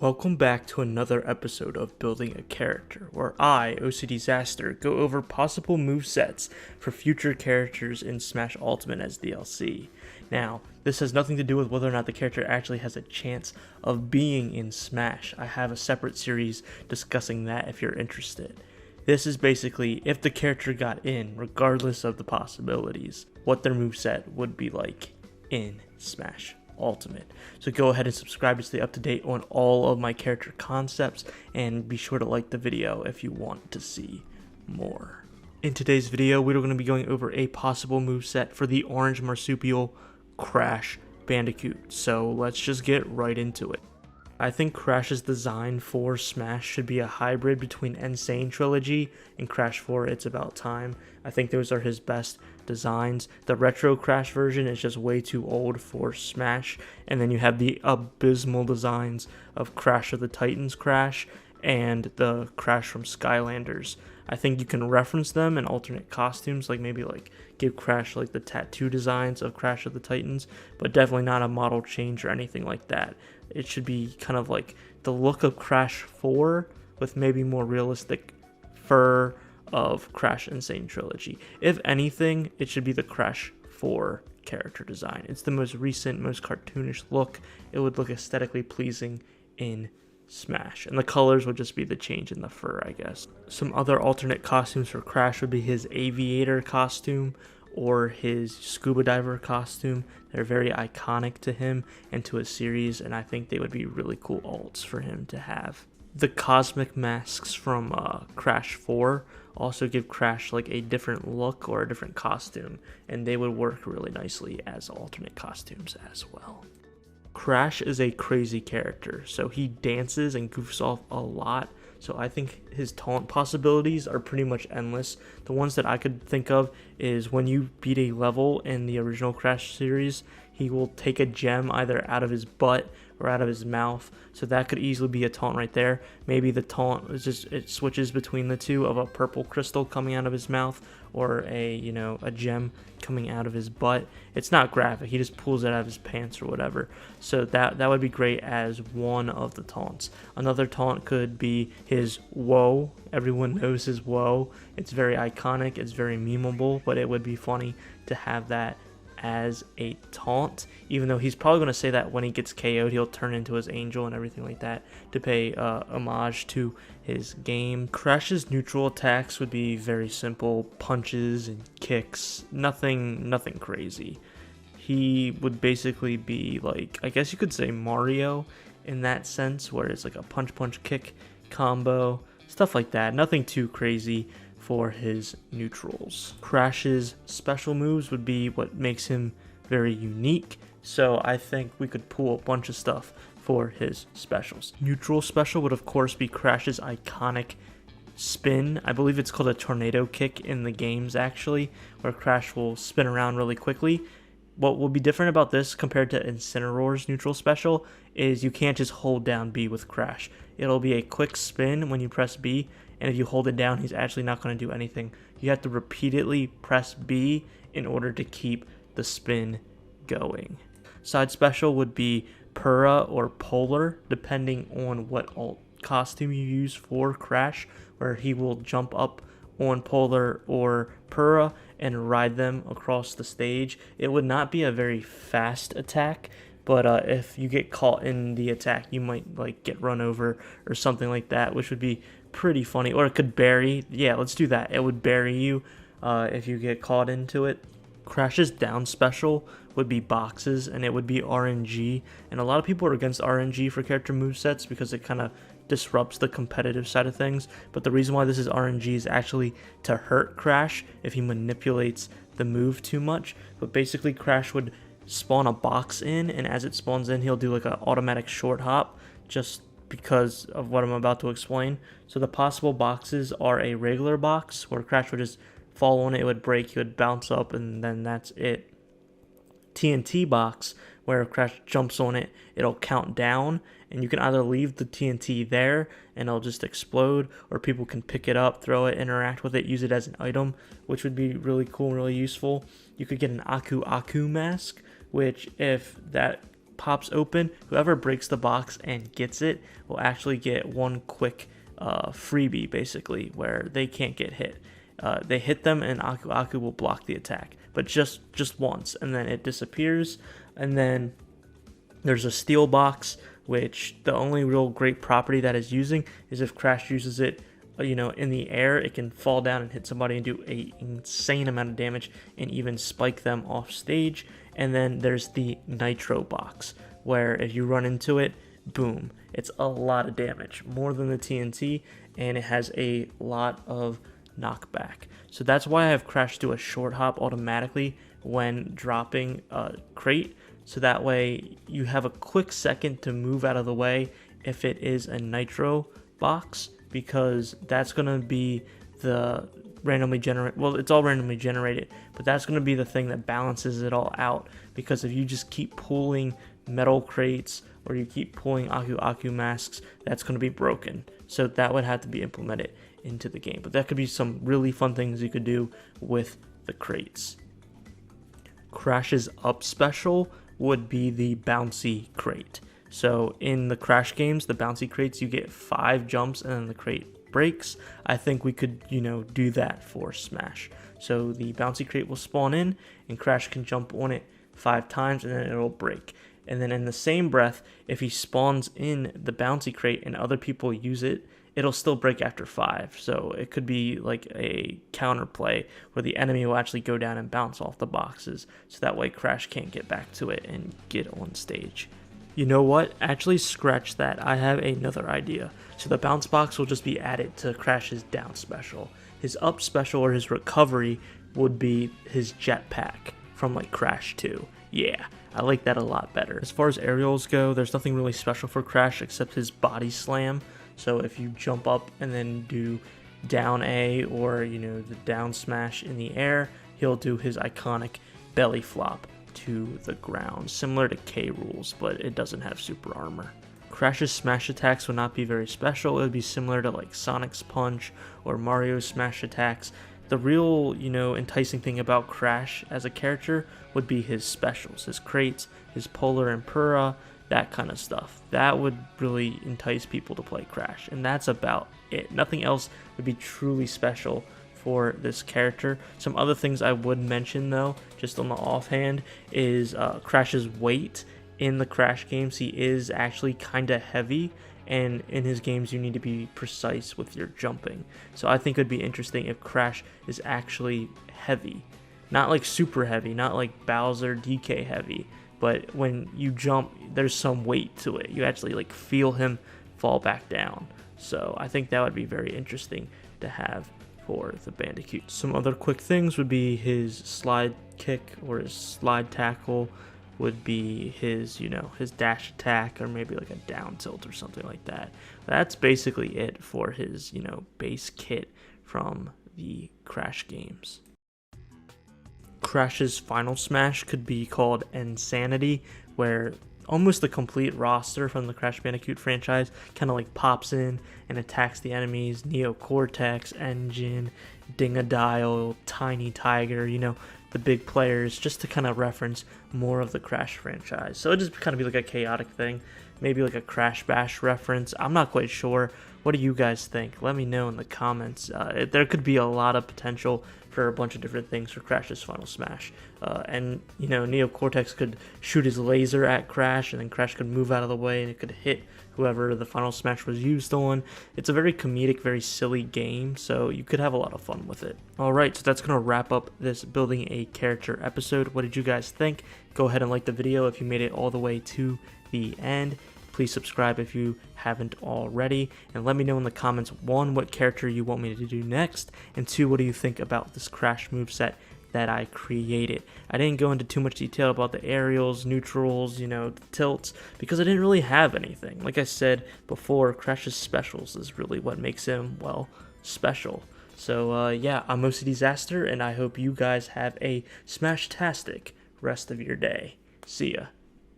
Welcome back to another episode of Building a Character, where I, OCDsaster, go over possible movesets for future characters in Smash Ultimate as DLC. Now, this has nothing to do with whether or not the character actually has a chance of being in Smash. I have a separate series discussing that if you're interested. This is basically if the character got in, regardless of the possibilities, what their moveset would be like in Smash Ultimate. So go ahead and subscribe to stay up to date on all of my character concepts, and be sure to like the video if you want to see more. In today's video, we're going to be going over a possible moveset for the orange marsupial Crash Bandicoot. So let's just get right into it. I think Crash's design for Smash should be a hybrid between Insane Trilogy and Crash 4 It's About Time. I think those are his best designs. The retro Crash version is just way too old for Smash. And then you have the abysmal designs of Crash of the Titans Crash and the Crash from Skylanders. I think you can reference them in alternate costumes, like maybe like give Crash like the tattoo designs of Crash of the Titans, but definitely not a model change or anything like that. It should be kind of like the look of Crash 4 with maybe more realistic fur of Crash Insane Trilogy. If anything, it should be the Crash 4 character design. It's the most recent, most cartoonish look. It would look aesthetically pleasing in Smash, and the colors would just be the change in the fur, I guess. Some other alternate costumes for Crash would be his aviator costume or his scuba diver costume. They're very iconic to him and to his series, and I think they would be really cool alts for him to have. The cosmic masks from Crash 4 also give Crash like a different look or a different costume, and they would work really nicely as alternate costumes as well. Crash is a crazy character, so he dances and goofs off a lot, so I think his taunt possibilities are pretty much endless. The ones that I could think of is when you beat a level in the original Crash series, he will take a gem either out of his butt or out of his mouth, so that could easily be a taunt right there. Maybe the taunt is just, it switches between the two of a purple crystal coming out of his mouth or a gem coming out of his butt. It's not graphic, he just pulls it out of his pants or whatever. So that would be great as one of the taunts. Another taunt could be his whoa. Everyone knows his whoa. It's very iconic, it's very memeable, but it would be funny to have that as a taunt, even though he's probably going to say that when he gets KO'd he'll turn into his angel and everything like that to pay homage to his game. Crash's neutral attacks would be very simple, punches and kicks, nothing crazy. He would basically be like, I guess you could say Mario in that sense, where it's like a punch kick combo, stuff like that, nothing too crazy for his neutrals. Crash's special moves would be what makes him very unique, so I think we could pull a bunch of stuff for his specials. Neutral special would of course be Crash's iconic spin. I believe it's called a tornado kick in the games actually, where Crash will spin around really quickly. What will be different about this compared to Incineroar's neutral special is you can't just hold down B with Crash. It'll be a quick spin when you press B, and if you hold it down, he's actually not going to do anything. You have to repeatedly press B in order to keep the spin going. Side special would be Purra or Polar, depending on what alt costume you use for Crash, where he will jump up on Polar or Purra and ride them across the stage. It would not be a very fast attack, but if you get caught in the attack, you might like get run over or something like that, which would be pretty funny. Or it could bury. Yeah, let's do that. It would bury you if you get caught into it. Crash's down special would be boxes, and it would be RNG, and a lot of people are against RNG for character movesets because it kind of disrupts the competitive side of things, but the reason why this is RNG is actually to hurt Crash if he manipulates the move too much. But basically Crash would spawn a box in, and as it spawns in he'll do like an automatic short hop just because of what I'm about to explain. So the possible boxes are a regular box where Crash would just fall on it, it would break, he would bounce up, and then that's it. TNT box, where if Crash jumps on it, it'll count down, and you can either leave the TNT there and it'll just explode, or people can pick it up, throw it, interact with it, use it as an item, which would be really cool and really useful. You could get an Aku Aku mask, which if that pops open, whoever breaks the box and gets it will actually get one quick freebie, basically, where they can't get hit. They hit them and Aku Aku will block the attack, but just once, and then it disappears. And then there's a steel box, which the only real great property that is using is if Crash uses it, in the air, it can fall down and hit somebody and do a insane amount of damage and even spike them off stage. And then there's the nitro box, where if you run into it, boom, it's a lot of damage, more than the TNT, and it has a lot of knockback. So that's why I have Crash do a short hop automatically when dropping a crate, so that way you have a quick second to move out of the way if it is a nitro box, because that's going to be the randomly generate, well, it's all randomly generated, but that's going to be the thing that balances it all out. Because if you just keep pulling metal crates or you keep pulling Aku Aku masks, that's going to be broken. So that would have to be implemented into the game, but that could be some really fun things you could do with the crates. Crash's up special would be the bouncy crate. So in the Crash games, the bouncy crates, you get 5 jumps and then the crate breaks. I think we could, do that for Smash. So the bouncy crate will spawn in and Crash can jump on it 5 times and then it'll break. And then in the same breath, if he spawns in the bouncy crate and other people use it, it'll still break after 5. So it could be like a counterplay where the enemy will actually go down and bounce off the boxes, so that way Crash can't get back to it and get on stage. You know what? Actually, scratch that. I have another idea. So the bounce box will just be added to Crash's down special. His up special, or his recovery, would be his jetpack from like Crash 2. Yeah, I like that a lot better. As far as aerials go, there's nothing really special for Crash except his body slam. So if you jump up and then do down A, or the down smash in the air, he'll do his iconic belly flop to the ground, similar to K Rool's, but it doesn't have super armor. Crash's smash attacks would not be very special. It would be similar to like Sonic's punch or Mario's smash attacks. The real, enticing thing about Crash as a character would be his specials, his crates, his Polar and Pura, that kind of stuff. That would really entice people to play Crash, and that's about it. Nothing else would be truly special for this character. Some other things I would mention though, just on the offhand, is Crash's weight. In the Crash games, he is actually kind of heavy, and in his games you need to be precise with your jumping. So I think it would be interesting if Crash is actually heavy. Not like super heavy, not like Bowser DK heavy, but when you jump, there's some weight to it. You actually like feel him fall back down. So I think that would be very interesting to have for the Bandicoot. Some other quick things would be his slide kick or his slide tackle, would be his, his dash attack, or maybe like a down tilt or something like that. That's basically it for his, base kit from the Crash games. Crash's final smash could be called Insanity, where almost the complete roster from the Crash Bandicoot franchise kind of like pops in and attacks the enemies. Neo Cortex, Engine, Dingodile, Tiny Tiger, the big players, just to kind of reference more of the Crash franchise. So it just kind of be like a chaotic thing, maybe like a Crash Bash reference. I'm not quite sure. What do you guys think? Let me know in the comments. There could be a lot of potential for a bunch of different things for Crash's final smash. And Neo Cortex could shoot his laser at Crash, and then Crash could move out of the way and it could hit whoever the final smash was used on. It's a very comedic, very silly game, so you could have a lot of fun with it. Alright, so that's going to wrap up this building a character episode. What did you guys think? Go ahead and like the video if you made it all the way to the end. Please subscribe if you haven't already, and let me know in the comments, 1, what character you want me to do next, and 2, what do you think about this Crash moveset that I created. I didn't go into too much detail about the aerials, neutrals, the tilts, because I didn't really have anything. Like I said before, Crash's specials is really what makes him, well, special. So yeah, I'm OCDsaster, and I hope you guys have a smash-tastic rest of your day. See ya.